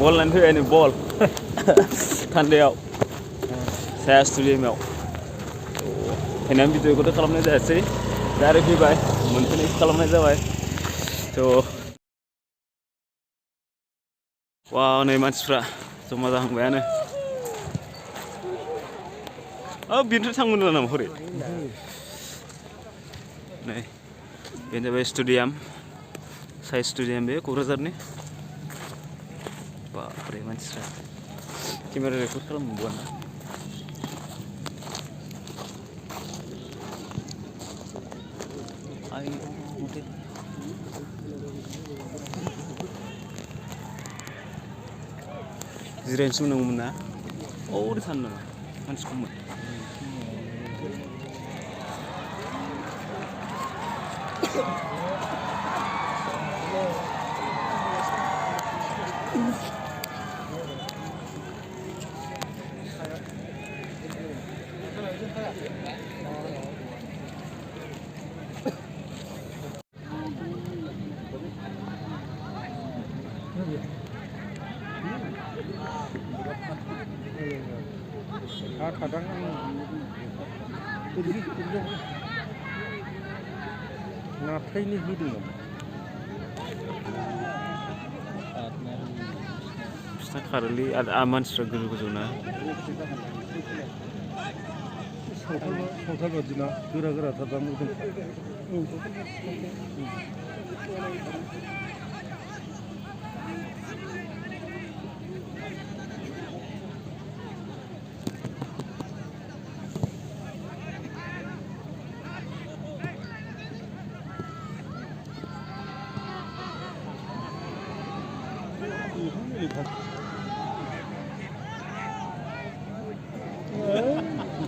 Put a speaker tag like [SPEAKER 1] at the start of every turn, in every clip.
[SPEAKER 1] बल line फैबाय नै बल थान्दायाव साया स्टेडियामाव फैनानै भिडिअखौथ' खालामनाय जायासै डाइरेक्ट फैबाय मोनफैनायखौ खालामनाय जाबाय थ' वाव नै मानसिफ्रा जमा जाहांबायानो बेनिफ्राय थांनो नामा हरै नै बेनो जाबाय स्टेडियाम साइ स्टेडियाम बे क'क्राझारनि बापरे मानसिफ्रा केमेरा रेकर्ड खालामबावगोन जिरायनोसो मोननांगौमोन ना ओरै थानो नामा मानसि खममोन
[SPEAKER 2] kadang ngapain hidung
[SPEAKER 1] Bisa kali ada aman struggle goजोना
[SPEAKER 2] संसार बादिना गोरा गोरा थादा मोदोम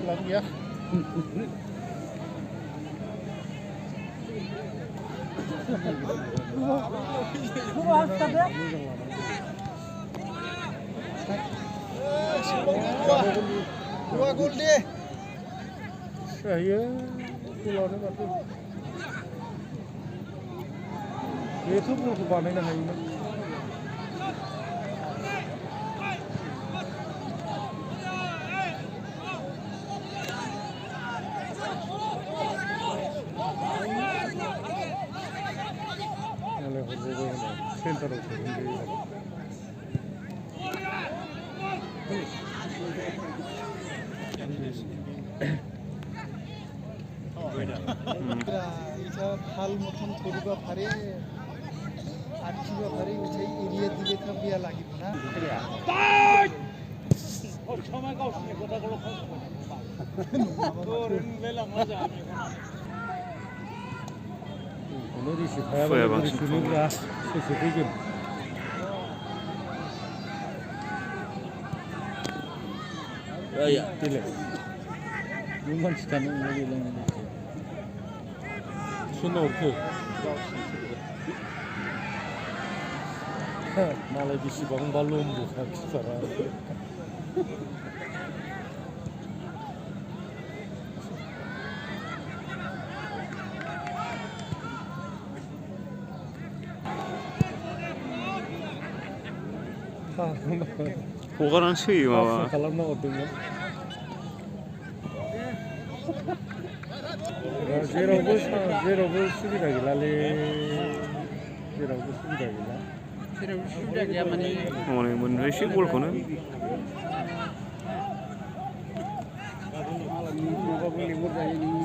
[SPEAKER 2] lagi ya dua gol deh saya pulaunya batu itu belum kebanyakan hari ini center of এটা ভাল মতন কৰিব পাৰে আঁকিব পাৰে উঠাই এৰিয়া দিলে তো বিয়া লাগিব না সময় কাউকে কথা বলো তোর বেলা মজা Nurisi kaya nurisi nurga sesuatu ya tidak bukan sedang lagi sunnah oke malah di sibang balon bukan sekarang
[SPEAKER 1] hagaran soyo माबा
[SPEAKER 2] खालामनांगौ दंमोन जेरावबो सुबिदा गैलालै जेरावबो सुबिदा गैला जेरावबो सुबिदा गैया माने
[SPEAKER 1] मोनब्रैसो गलखौनो
[SPEAKER 2] माबाबो लेंहर जायो